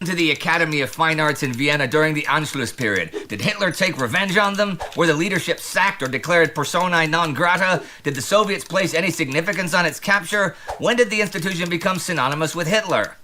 To the Academy of Fine Arts in Vienna during the Anschluss period. Did Hitler take revenge on them? Were the leadership sacked or declared personae non grata? Did the Soviets place any significance on its capture? When did the institution become synonymous with Hitler?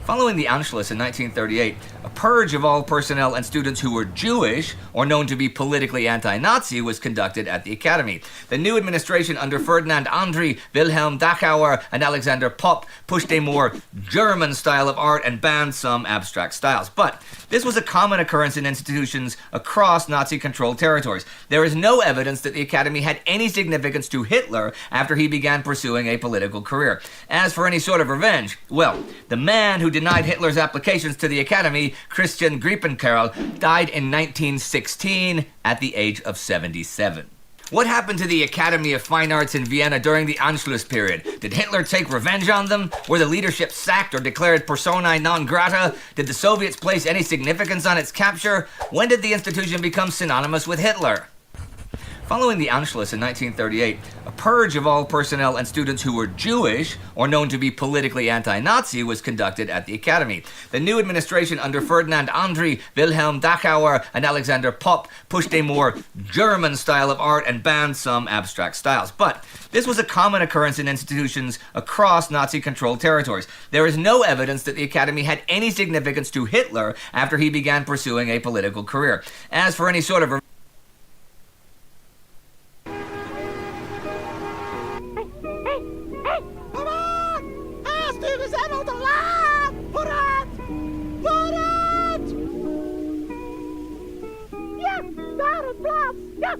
Following the Anschluss in 1938, a purge of all personnel and students who were Jewish or known to be politically anti-Nazi was conducted at the Academy. The new administration under Ferdinand Andry, Wilhelm Dachauer, and Alexander Popp pushed a more German style of art and banned some abstract styles. But this was a common occurrence in institutions across Nazi-controlled territories. There is no evidence that the Academy had any significance to Hitler after he began pursuing a political career. As for any sort of revenge, well, the man who denied Hitler's applications to the Academy, Christian Griepenkerl, died in 1916 at the age of 77. What happened to the Academy of Fine Arts in Vienna during the Anschluss period? Did Hitler take revenge on them? Were the leadership sacked or declared personae non grata? Did the Soviets place any significance on its capture? When did the institution become synonymous with Hitler? Following the Anschluss in 1938, a purge of all personnel and students who were Jewish or known to be politically anti-Nazi was conducted at the Academy. The new administration under Ferdinand Andry, Wilhelm Dachauer, and Alexander Popp pushed a more German style of art and banned some abstract styles. But this was a common occurrence in institutions across Nazi-controlled territories. There is no evidence that the Academy had any significance to Hitler after he began pursuing a political career. As for any sort of we zijn al te laat! Vooruit! Vooruit! Ja, daar een plaats! Ja!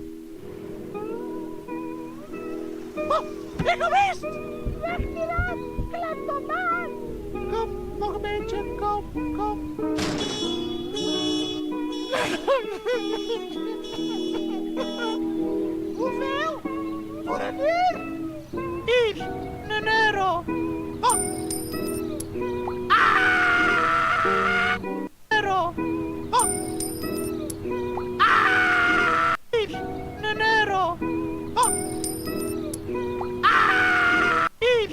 Oh, egoïst! Weg hieruit! Klem dan maar! Kom, nog een beetje, kom, kom. Hoeveel? Voor een uur? Hier, €1. Oh. Euro. Oh. Hier, €1. Oh. Hier,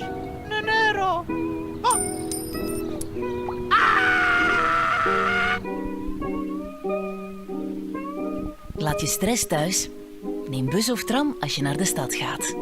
€1. Oh. Laat je stress thuis. Neem bus of tram als je naar de stad gaat.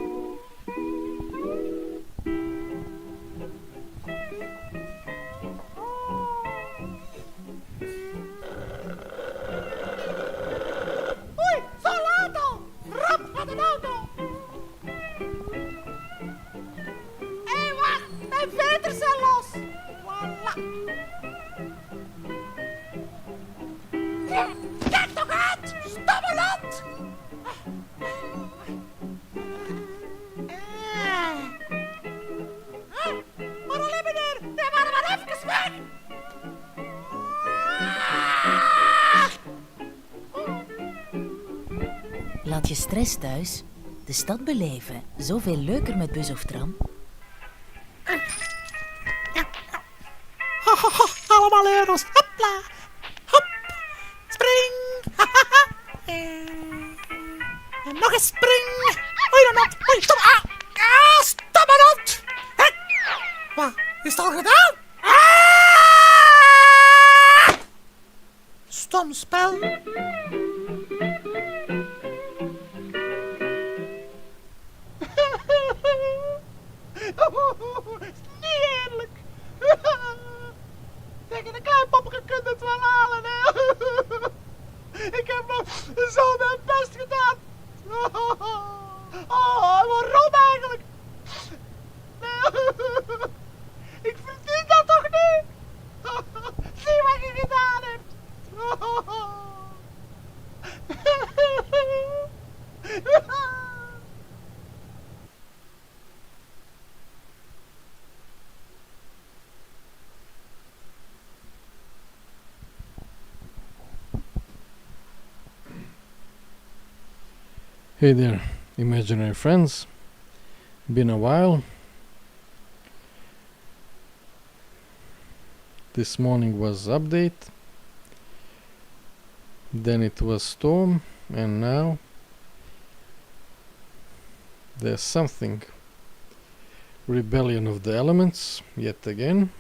Kijk toch uit! Stammeland! Maar alleen meneer, wij waren maar even weg! Laat je stress thuis. De stad beleven. Zoveel leuker met bus of tram. Allemaal euro's. Hopla. Hop. Spring. En nog eens spring. Oei, dan op. Oei, stop. Stop maar op. Wat? Is het al gedaan? Stom spel. Niet eerlijk. Tegen een klein poppetje kunt het wel halen, hè? Ik heb nog zo mijn best gedaan. Waarom eigenlijk? Ik verdien dat toch niet? Zie wat je gedaan hebt. Hey there, imaginary friends. Been a while. This morning was update. Then it was storm, and now there's something. Rebellion of the elements, yet again.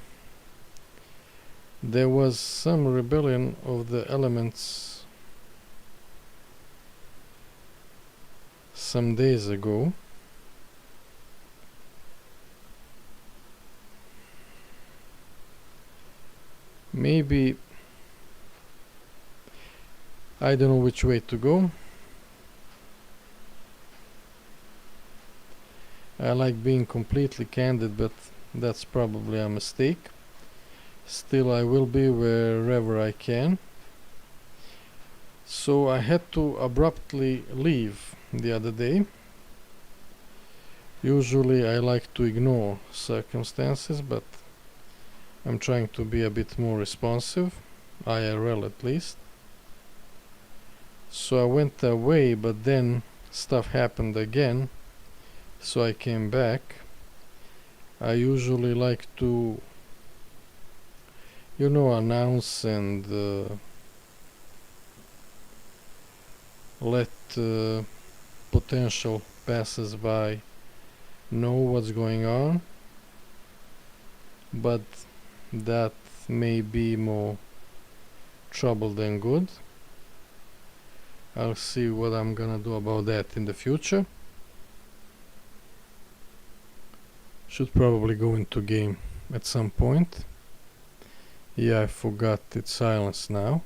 There was some rebellion of the elements some days ago. Maybe I don't know which way to go. I like being completely candid, but that's probably a mistake. Still, I will be wherever I can. So I had to abruptly leave the other day. Usually I like to ignore circumstances, but I'm trying to be a bit more responsive, IRL at least. So I went away, but then stuff happened again, so I came back. I usually like to, announce and let potential passers-by know what's going on, but that may be more trouble than good. I'll see what I'm gonna do about that in the future. Should probably go into game at some point. Yeah, I forgot it's silence now.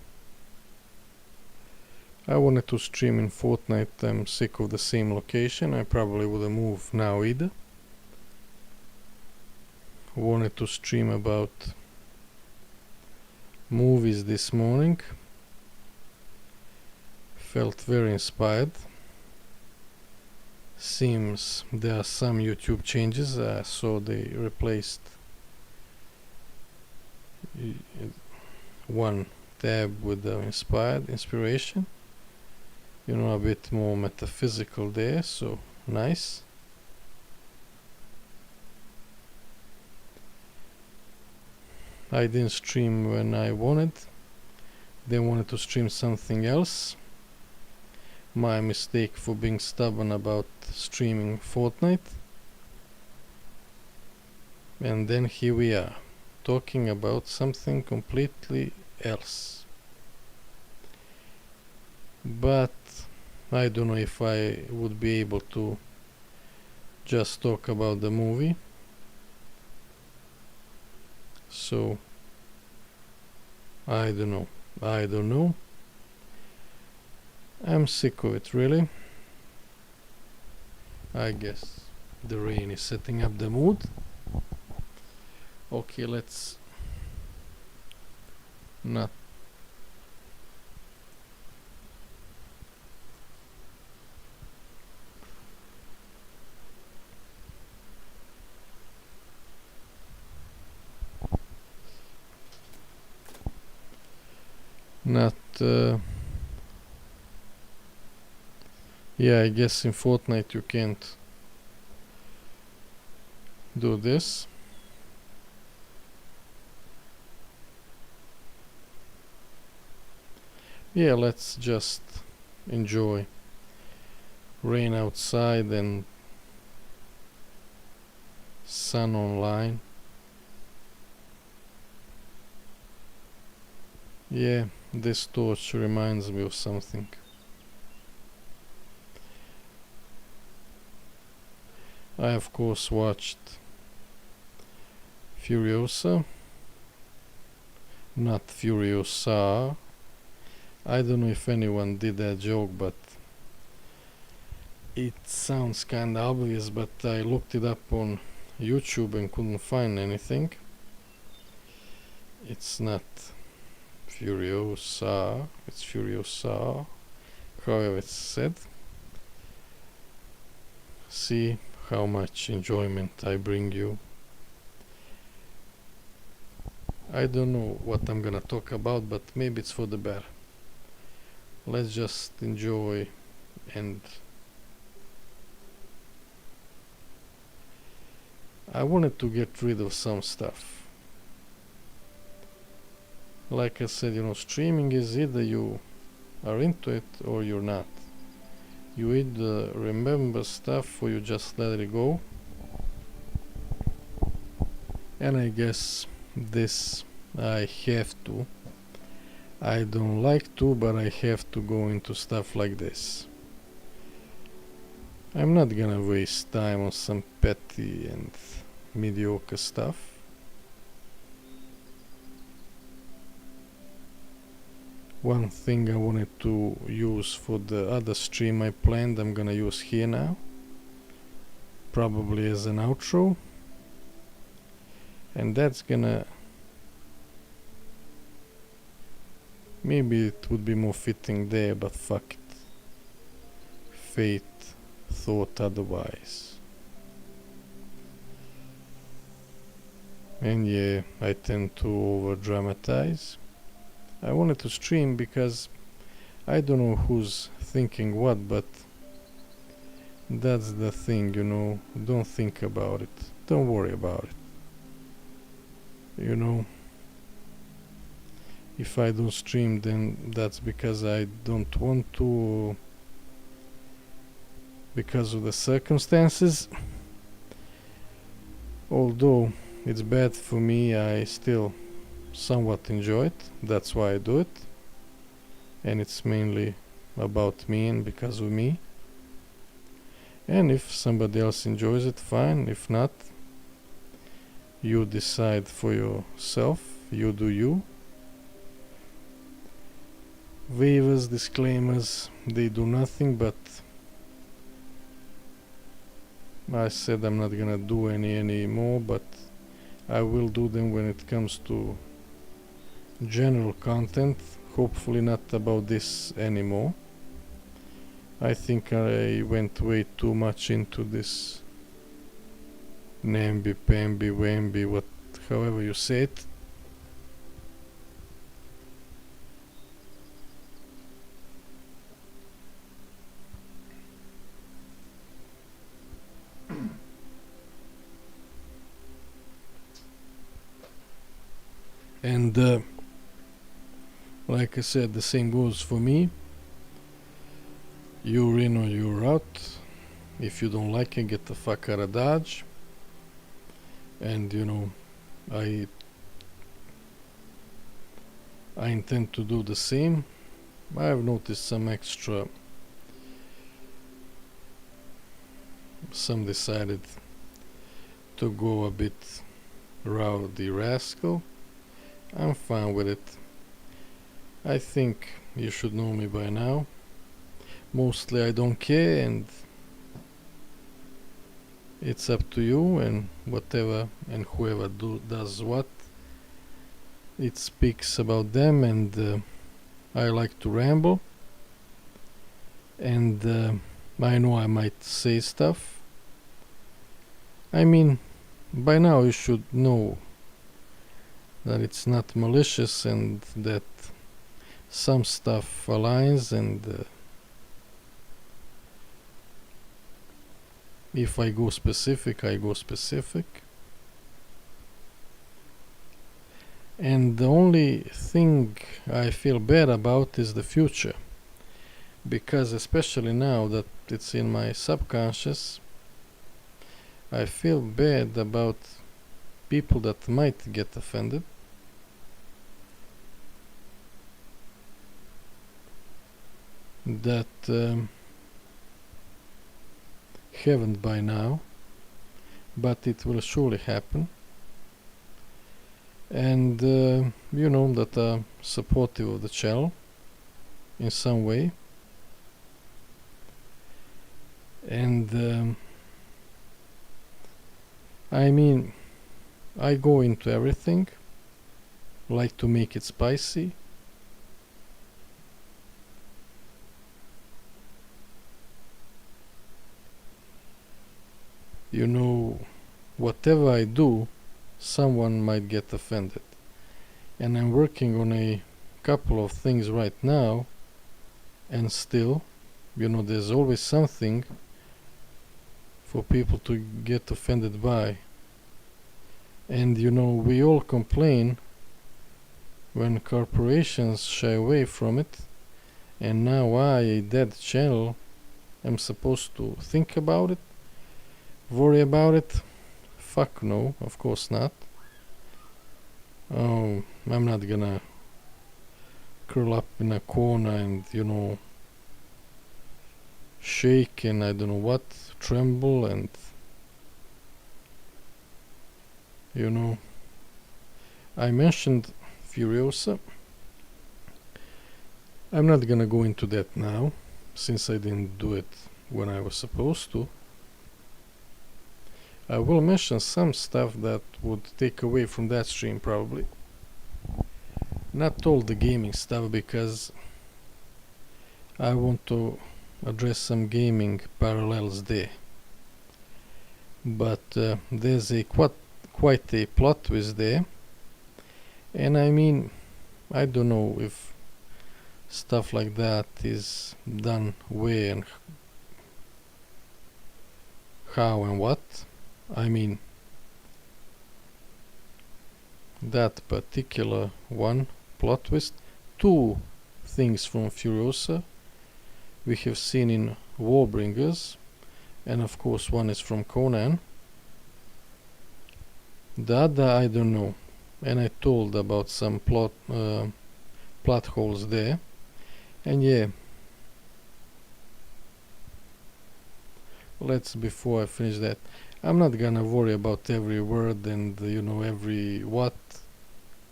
I wanted to stream in Fortnite. I'm sick of the same location. I probably wouldn't move now either. Wanted to stream about movies this morning. Felt very inspired. Seems there are some YouTube changes. I saw they replaced one tab with the inspiration. A bit more metaphysical there, so nice. I didn't stream when I wanted. Then wanted to stream something else. My mistake for being stubborn about streaming Fortnite. And then here we are, talking about something completely else. But I don't know if I would be able to just talk about the movie. So I don't know. I'm sick of it, really. I guess the rain is setting up the mood. Okay, let's not yeah, I guess in Fortnite you can't do this. Yeah, let's just enjoy rain outside and sun online. Yeah, this torch reminds me of something. I of course watched Furiosa, not Furiosa. I don't know if anyone did that joke, but it sounds kinda obvious, but I looked it up on YouTube and couldn't find anything. It's not Furiosa, it's Furiosa, however it's said. See how much enjoyment I bring you. I don't know what I'm gonna talk about, but maybe it's for the better. Let's just enjoy. And I wanted to get rid of some stuff. Like I said, streaming is either you are into it or you're not. You either remember stuff or you just let it go. And I guess this I have to. I don't like to, but I have to go into stuff like this. I'm not gonna waste time on some petty and mediocre stuff. One thing I wanted to use for the other stream I planned, I'm gonna use here now. Probably as an outro. And that's gonna... Maybe it would be more fitting there, but fuck it. Fate thought otherwise. And yeah, I tend to over dramatize. I wanted to stream because I don't know who's thinking what, but that's the thing, you know. Don't think about it. Don't worry about it. You know, if I don't stream, then that's because I don't want to, or because of the circumstances. Although it's bad for me, I still somewhat enjoy it. That's why I do it. And it's mainly about me and because of me. And if somebody else enjoys it, fine. If not, you decide for yourself. You do you. Waivers, disclaimers, they do nothing, but I said I'm not gonna do any anymore, but I will do them when it comes to general content. Hopefully not about this anymore. I think I went way too much into this namby pamby wamby, what, however you say it. And like I said, the same goes for me. You're in or you're out. If you don't like it, get the fuck out of Dodge. And you know, I intend to do the same. I've noticed some extra. Some decided to go a bit rowdy rascal. I'm fine with it. I think you should know me by now. Mostly I don't care, and it's up to you and whatever and whoever does what. It speaks about them, and I like to ramble. And I know I might say stuff. I mean, by now you should know that it's not malicious and that some stuff aligns, and if I go specific, I go specific. And the only thing I feel bad about is the future, because especially now that it's in my subconscious, I feel bad about people that might get offended. That haven't by now, but it will surely happen. And you know, that are supportive of the channel in some way. And I mean, I go into everything, like to make it spicy. You know, whatever I do, someone might get offended. And I'm working on a couple of things right now, and still, you know, there's always something for people to get offended by. And you know, we all complain when corporations shy away from it, and now I, a dead channel, am supposed to think about it, worry about it. Fuck no, of course not. I'm not gonna curl up in a corner and, you know, shake and I don't know what, tremble and, you know. I mentioned Furiosa. I'm not gonna go into that now, since I didn't do it when I was supposed to. I will mention some stuff that would take away from that stream probably. Not all the gaming stuff, because I want to address some gaming parallels there. But there's a quite a plot twist there. And I mean, I don't know if stuff like that is done where and how and what. I mean, that particular one plot twist, two things from Furiosa we have seen in Warbringers, and of course one is from Conan. The other I don't know, and I told about some plot holes there, and yeah. Before I finish that, I'm not gonna worry about every word and, you know, every what,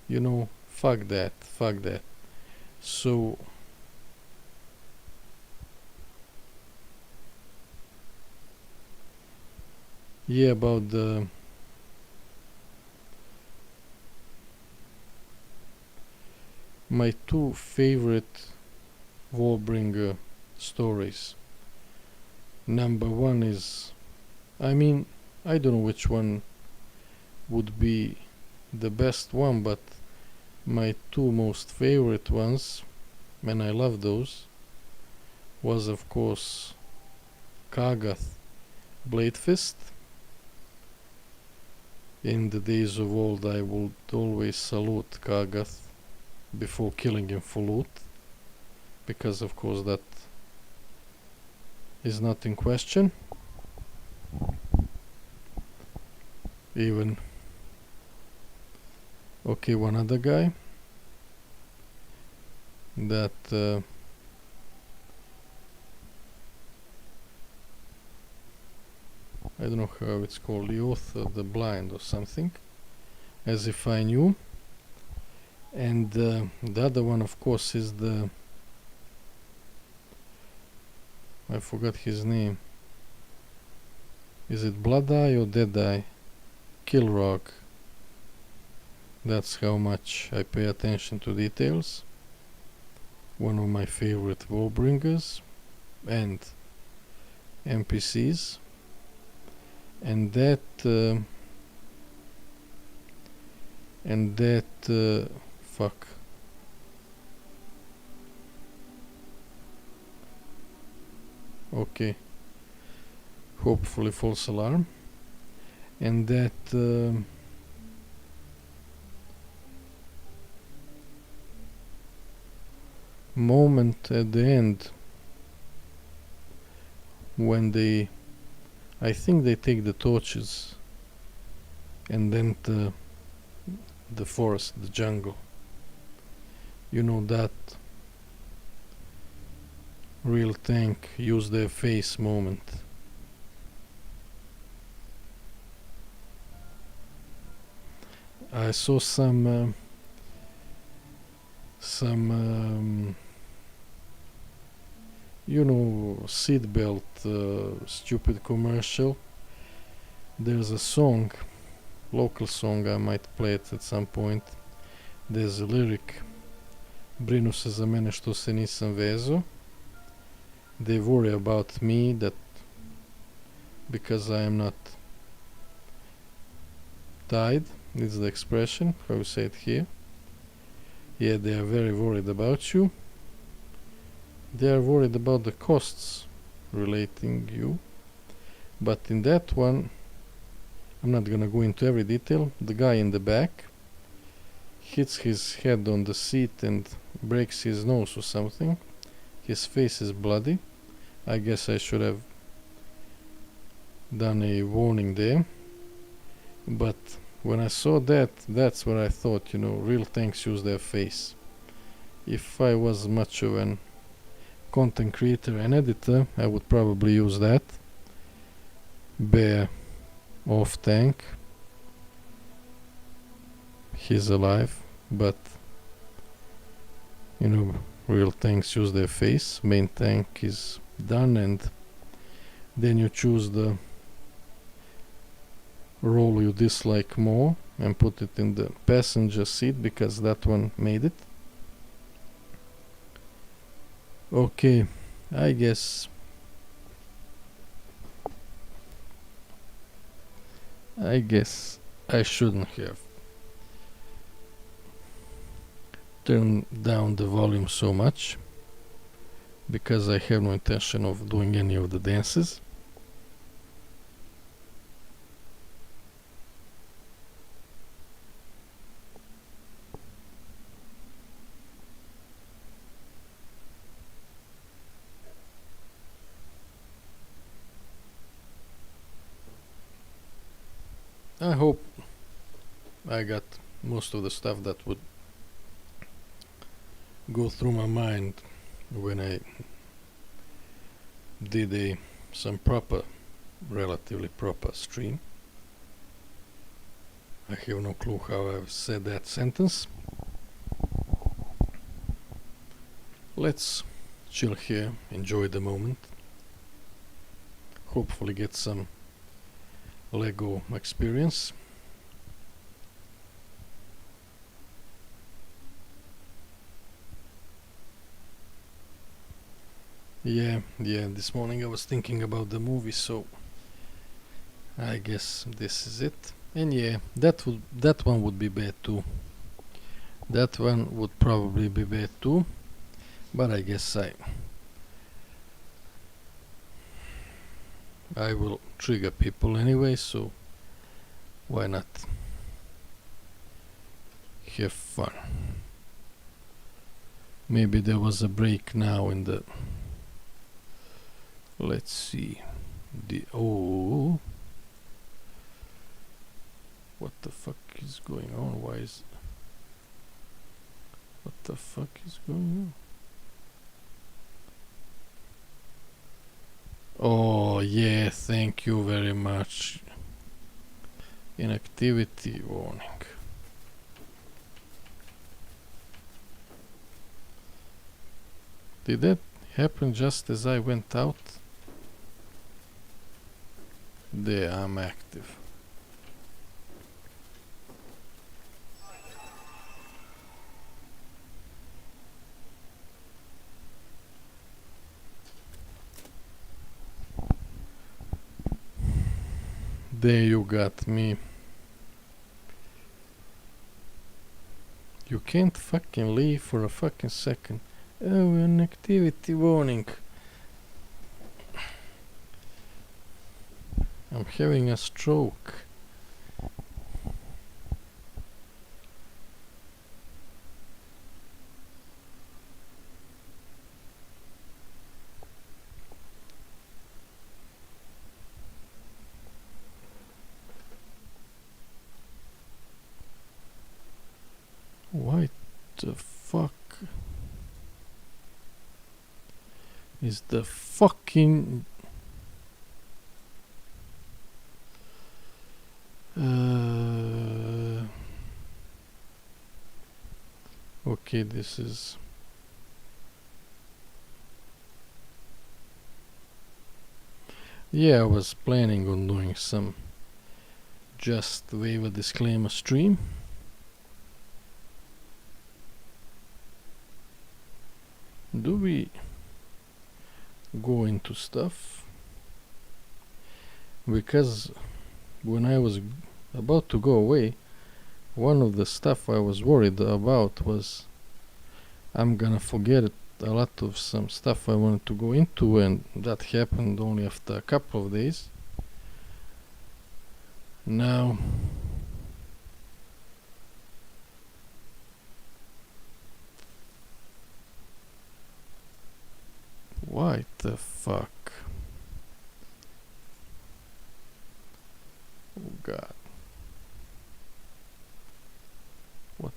you know, fuck that. So yeah, about my two favorite Warbringer stories. Number one is, I mean, I don't know which one would be the best one, but my two most favorite ones, and I love those, was of course Kagath Blade Fist. In the days of old, I would always salute Kagath before killing him for loot, because of course that is not in question. Even okay, one other guy that I don't know how it's called, the Oath of the Blind or something, as if I knew. And the other one of course is the, I forgot his name. Is it Blood Eye or Dead Eye? Kilrog. That's how much I pay attention to details. One of my favorite Warbringers and NPCs. And that fuck. Okay. Hopefully false alarm. And that moment at the end when they, I think they take the torches and then the forest, the jungle, you know, that real tank use their face moment. I saw some you know, seatbelt stupid commercial. There's a song, local song, I might play it at some point. There's a lyric: brinu se za mene što se nisam vezo. They worry about me, that because I am not tied, it's the expression, how you say it here. Yeah, they are very worried about you. They are worried about the costs relating you. But in that one, I'm not gonna go into every detail. The guy in the back hits his head on the seat and breaks his nose or something. His face is bloody. I guess I should have done a warning there. But when I saw that, that's what I thought, real tanks use their face. If I was much of an content creator and editor, I would probably use that. Bear off tank. He's alive, but real tanks use their face. Main tank is done, and then you choose the role you dislike more and put it in the passenger seat, because that one made it. Okay, I guess I shouldn't have turned down the volume so much, because I have no intention of doing any of the dances. I hope I got most of the stuff that would go through my mind when I did some relatively proper stream. I have no clue how I've said that sentence. Let's chill here, enjoy the moment, hopefully get some Lego experience. Yeah, this morning I was thinking about the movie, so I guess this is it. And yeah, that one would be bad too. That one would probably be bad too, but I guess I will trigger people anyway, so why not have fun? Maybe there was a break now in the... Let's see. What the fuck is going on? What the fuck is going on? Oh yeah, thank you very much. Inactivity warning. Did that happen just as I went out? There, I'm active. There you got me. You can't fucking leave for a fucking second. Oh, an activity warning. I'm having a stroke. What the fuck is the fucking... Okay, this is... Yeah, I was planning on doing some just Waiver disclaimer stream. Do we go into stuff? Because when I was about to go away, one of the stuff I was worried about was I'm gonna forget a lot of some stuff I wanted to go into, and that happened only after a couple of days. Now what the fuck? Oh god.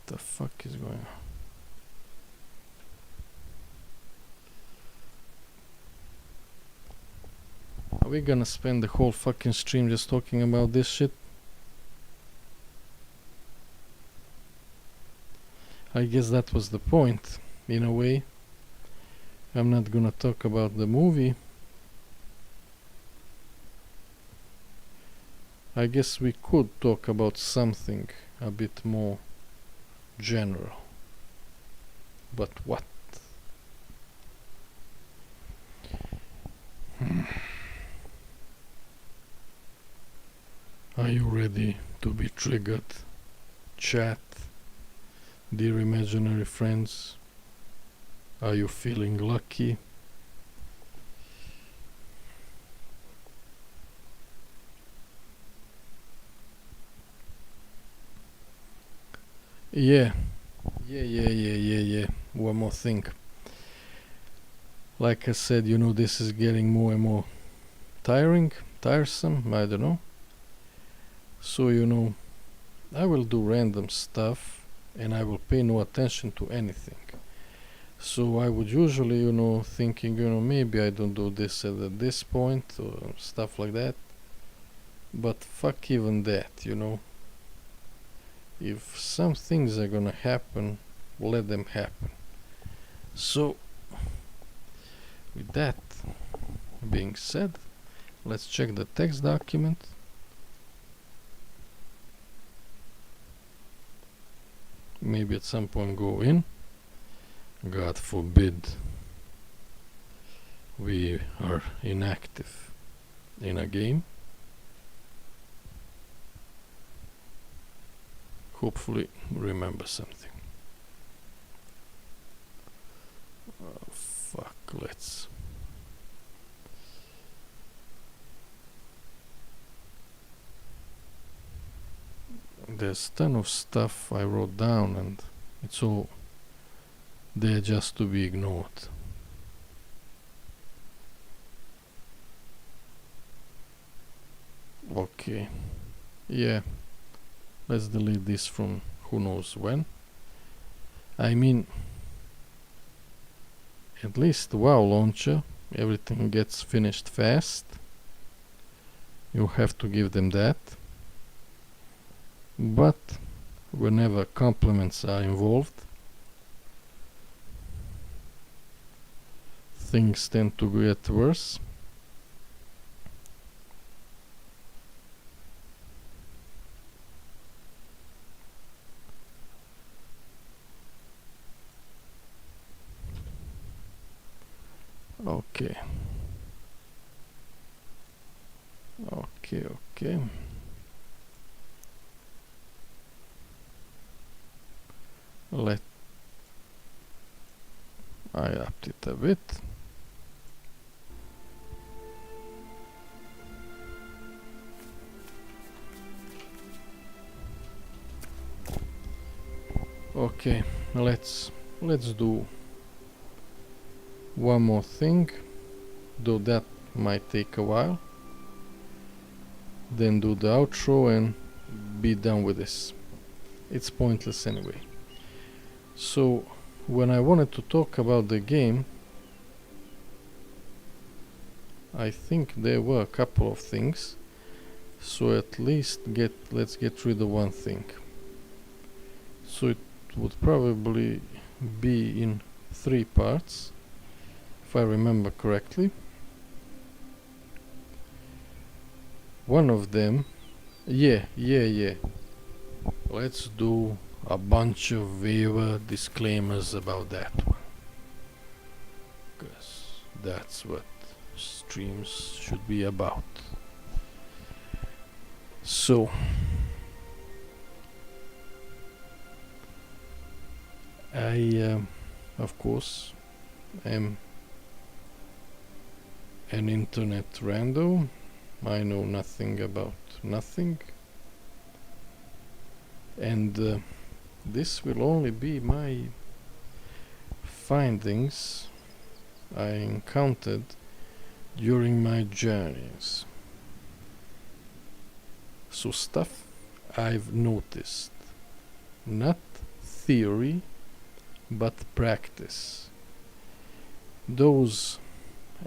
the fuck is going on? Are we gonna spend the whole fucking stream just talking about this shit? I guess that was the point, in a way. I'm not gonna talk about the movie. I guess we could talk about something a bit more general. But what? Are you ready to be triggered? Chat, dear imaginary friends, are you feeling lucky? Yeah. One more thing. Like I said, you know, this is getting more and more tiresome, I don't know. So, you know, I will do random stuff and I will pay no attention to anything. So I would usually, you know, thinking, you know, maybe I don't do this at this point or stuff like that. But fuck even that, you know. If some things are gonna happen, let them happen. So, with that being said, let's check the text document. Maybe at some point go in. God forbid we are inactive in a game. Hopefully remember something. Oh fuck, let's. There's a ton of stuff I wrote down and it's all there just to be ignored. Okay, yeah, let's delete this from who knows when. I mean, at least WoW launcher, everything gets finished fast. You have to give them that. But whenever compliments are involved, things tend to get worse. Okay. I upped it a bit. Okay, let's do one more thing, though that might take a while. Then do the outro and be done with this. It's pointless anyway. So when I wanted to talk about the game, I think there were a couple of things. So at least let's get rid of one thing. So it would probably be in 3 parts, if I remember correctly. One of them, yeah. Let's do a bunch of waiver disclaimers about that one, because that's what streams should be about. So I of course am an internet rando. I know nothing about nothing, and this will only be my findings I encountered during my journeys. So stuff I've noticed, not theory but practice. Those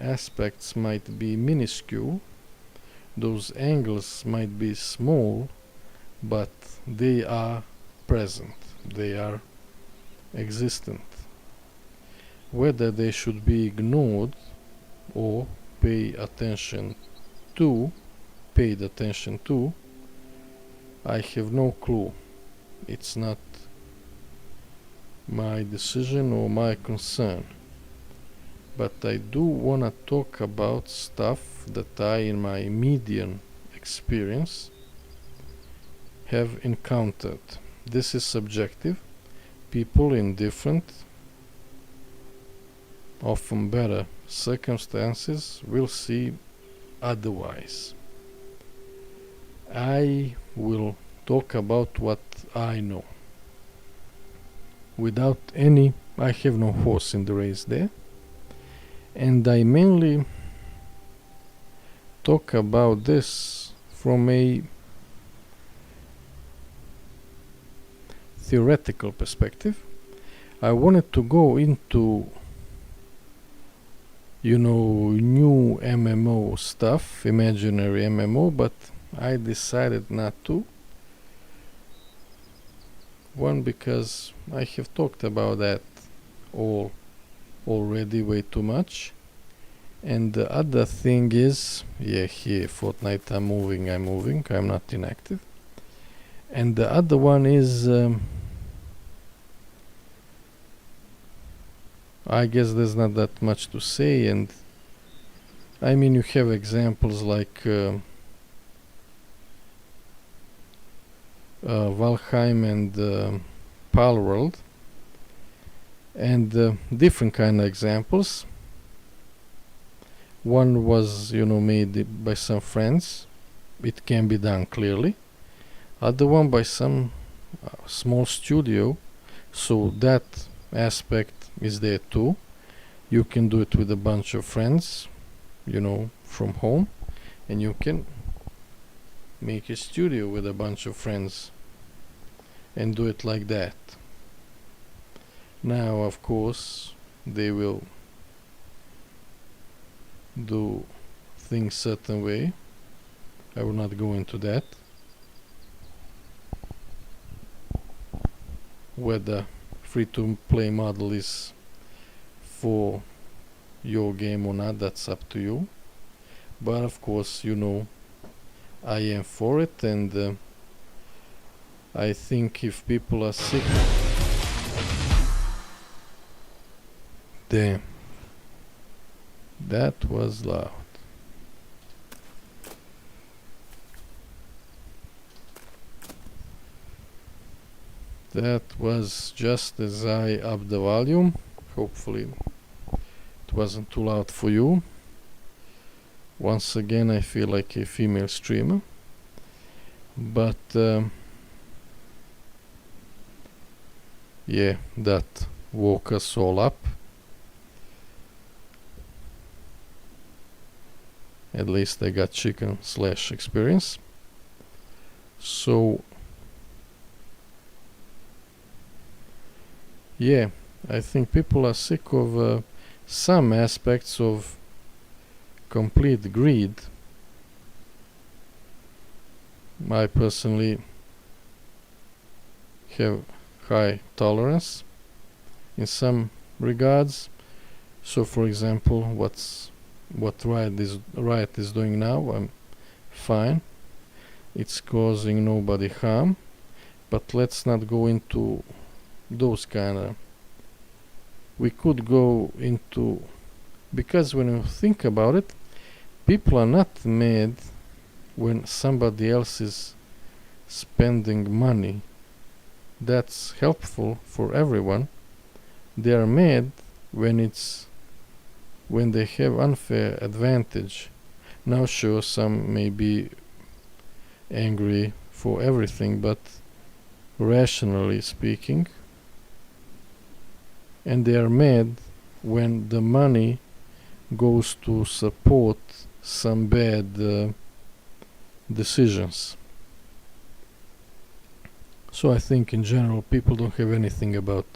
aspects might be minuscule, those angles might be small, but they are present, they are existent. Whether they should be ignored or paid attention to, I have no clue. It's not my decision or my concern. But I do wanna talk about stuff that I, in my median experience, have encountered. This is subjective. People in different, often better circumstances will see otherwise. I will talk about what I know. Without any, I have no horse in the race there. And I mainly talk about this from a theoretical perspective. I wanted to go into, new MMO stuff, imaginary MMO, but I decided not to. One, because I have talked about that already way too much. And the other thing is, here, Fortnite, I'm moving, I'm not inactive. And the other one is, I guess there's not that much to say, and I mean, you have examples like Valheim and Palworld, and different kind of examples. One was, made by some friends. It can be done clearly. Other one by some small studio, so that aspect is there too. You can do it with a bunch of friends, from home, and you can make a studio with a bunch of friends and do it like that. Now, of course, they will do things certain way. I will not go into that. Whether free-to-play model is for your game or not, that's up to you. But of course, I am for it, and I think if people are sick... Damn. That was loud. That was just as I upped the volume. Hopefully it wasn't too loud for you. Once again, I feel like a female streamer. But yeah, that woke us all up. At least I got chicken/experience. So yeah, I think people are sick of some aspects of complete greed. I personally have high tolerance in some regards. So for example, what Riot is doing now, I'm fine. It's causing nobody harm. But let's not go into those kind of... We could go into... Because when you think about it, people are not mad when somebody else is spending money. That's helpful for everyone. They are mad when they have unfair advantage. Now sure, some may be angry for everything, but rationally speaking, and they are mad when the money goes to support some bad decisions. So I think in general people don't have anything about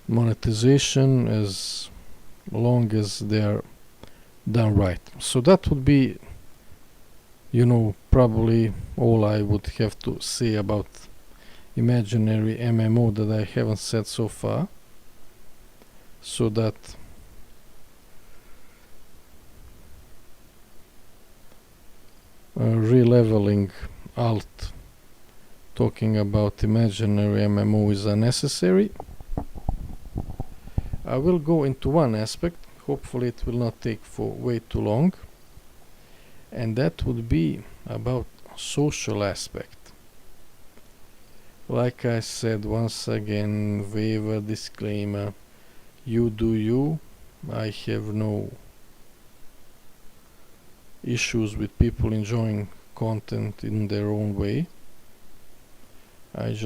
monetization as long as they are done right. So that would be, probably all I would have to say about imaginary MMO that I haven't said so far. So that releveling alt talking about imaginary MMO is unnecessary. I will go into one aspect, hopefully it will not take for way too long, and that would be about social aspect. Like I said, once again, waiver, disclaimer, you do you. I have no issues with people enjoying content in their own way. I would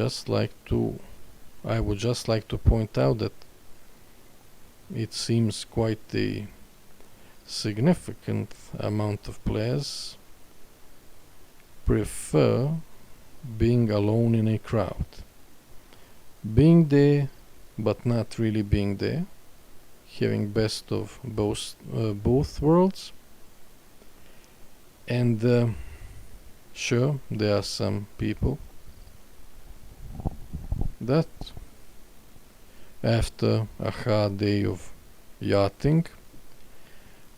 just like to point out that it seems quite a significant amount of players prefer being alone in a crowd. Being there, but not really being there. Having best of both worlds. And sure, there are some people that after a hard day of yachting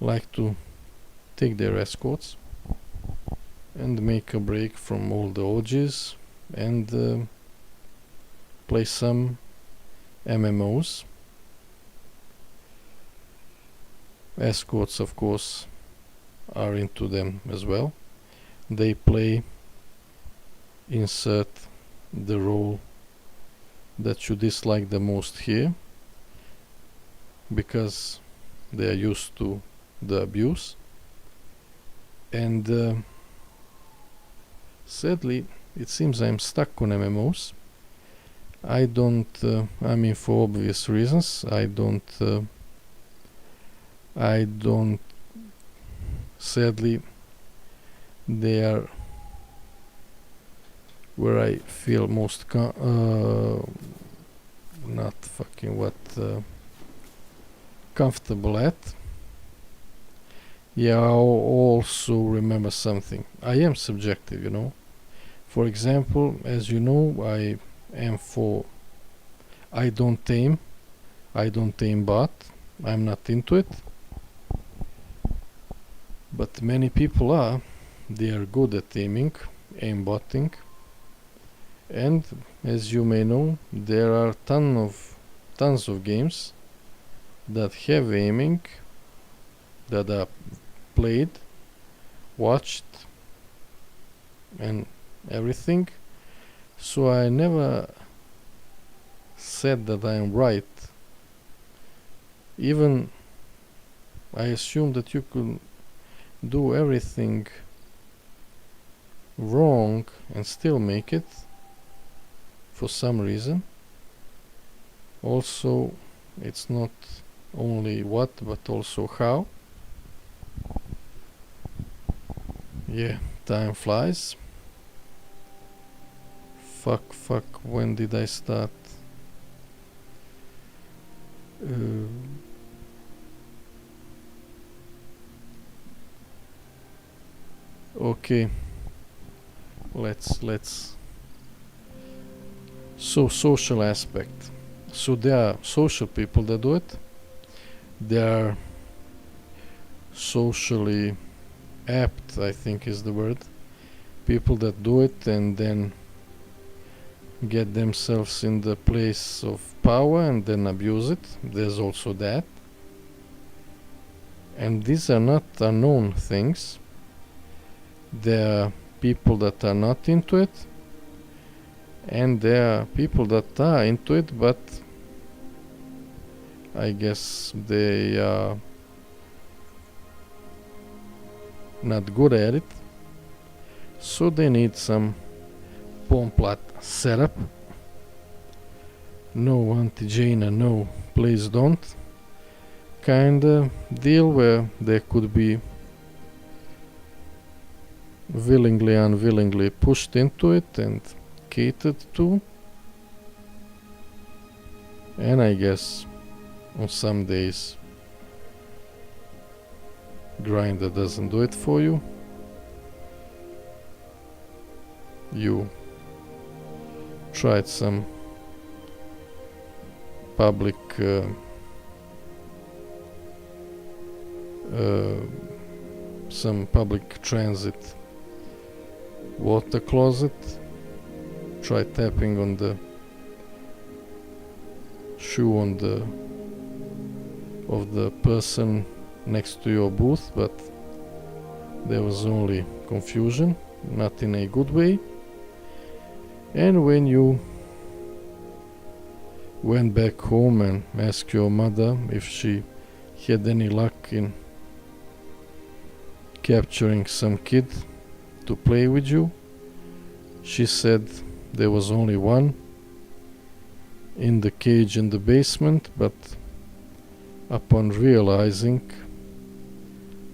like to take their escorts and make a break from all the orgies and play some MMOs. Escorts, of course, are into them as well. They play, insert the role that you dislike the most here, because they are used to the abuse. And sadly, it seems I'm stuck on MMOs. I mean, for obvious reasons, I don't, sadly, they are where I feel most comfortable at. Yeah, I also remember something. I am subjective, For example, as you know, I don't aim bot. I'm not into it. But many people are. They are good at aim botting. And as you may know, there are tons of games that have aiming, that are played, watched, and everything. So I never said that I am right. Even I assume that you could do everything wrong and still make it for some reason. Also, it's not only what, but also how. Yeah, time flies. Fuck, when did I start? Okay, let's so social aspect. So there are social people that do it. They are socially apt, I think is the word. People that do it and then get themselves in the place of power and then abuse it. There's also that. And these are not unknown things. There are people that are not into it, and there are people that are into it, but I guess they are not good at it, so they need some Pomplat setup. No, anti-Jaina, no, please don't. Kinda deal where there could be willingly, unwillingly pushed into it and catered to, and I guess on some days grinder doesn't do it for you. You tried some public transit water closet, try tapping on the shoe of the person next to your booth, but there was only confusion, not in a good way. And when you went back home and asked your mother if she had any luck in capturing some kid to play with you, she said there was only one in the cage in the basement, but upon realizing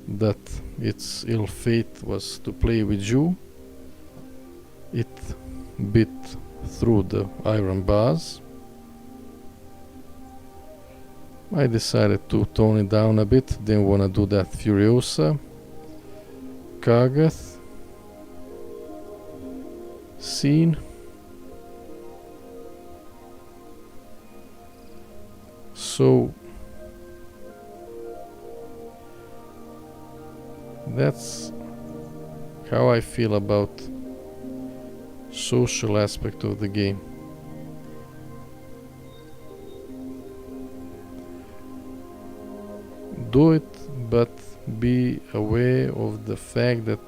that its ill fate was to play with you, it bit through the iron bars. I decided to tone it down a bit, didn't want to do that Furiosa, Kargath scene. So that's how I feel about social aspect of the game. Do it, but be aware of the fact that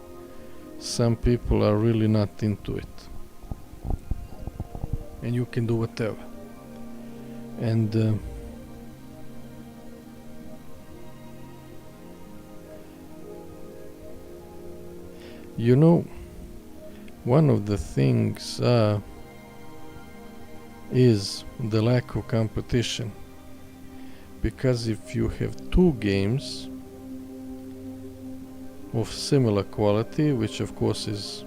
some people are really not into it, and you can do whatever. And you know, one of the things is the lack of competition, because if you have two games of similar quality, which of course is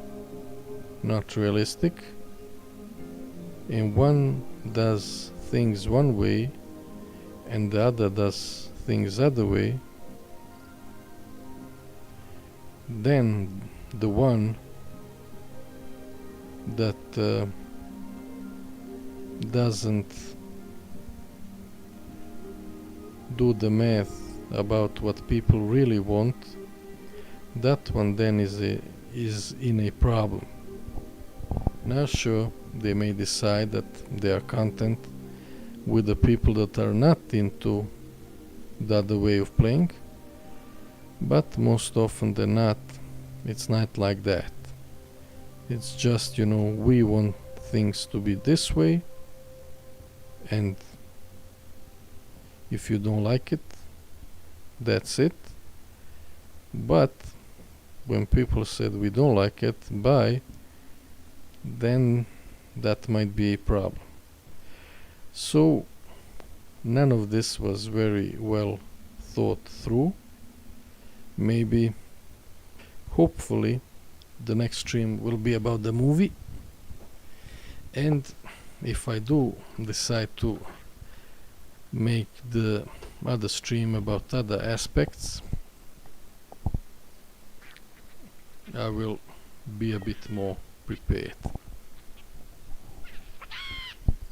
not realistic, and one does things one way and the other does things other way, then the one that doesn't do the math about what people really want, that one then is in a problem. Now sure, they may decide that they are content with the people that are not into the other way of playing, but most often than not, it's not like that. It's just, you know, we want things to be this way, and if you don't like it, that's it. But when people said we don't like it, bye, then that might be a problem. So none of this was very well thought through. Maybe, hopefully, the next stream will be about the movie, and if I do decide to make the other stream about other aspects, I will be a bit more prepared.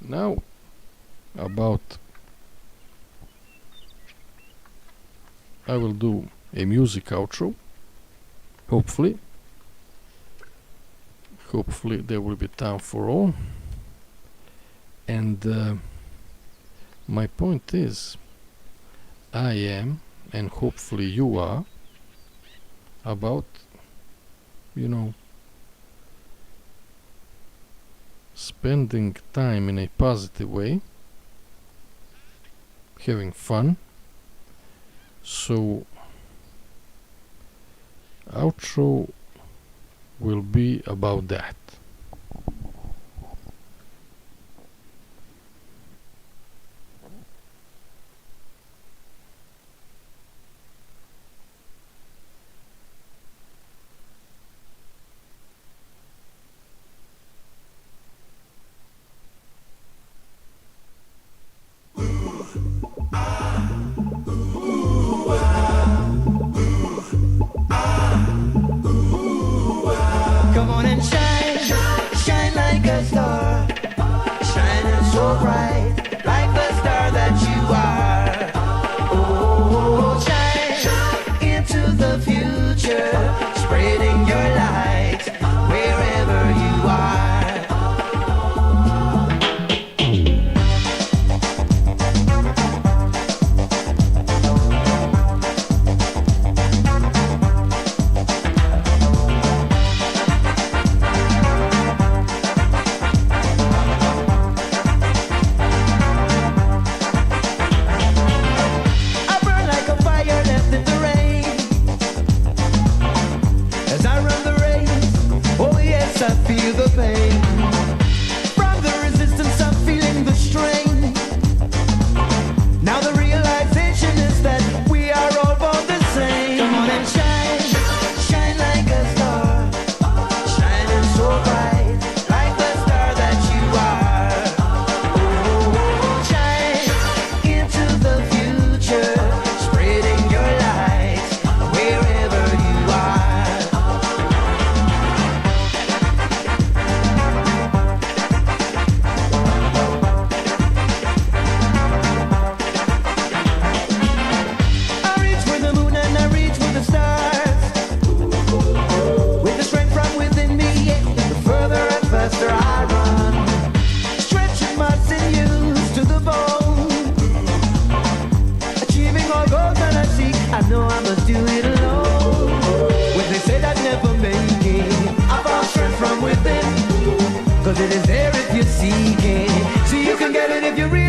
Now I will do a music outro. Hopefully there will be time for all. And my point is, I am, and hopefully you are, about, you know, spending time in a positive way, having fun. So outro will be about that. bright, like the star that you are. Oh, shine into the future, spreading your light wherever you are. I burn like a fire left in the rain. As I run the race, oh yes, I feel the pain. From the resistance, I'm feeling the strain. Now the realization is that we are all born the same. Come on and shine, shine like a star, shining so bright, like the star that you are. Oh, shine into the future, spreading your light wherever you are. I reach for the moon and I reach for the stars. With the strength from within me, the further and faster I run. Stretching my sinews to the bone. Achieving all goals that I seek, I know I must do it alone. When they said I'd never make it, I found strength from within. Cause it is there if you seek it. So you can get it if you really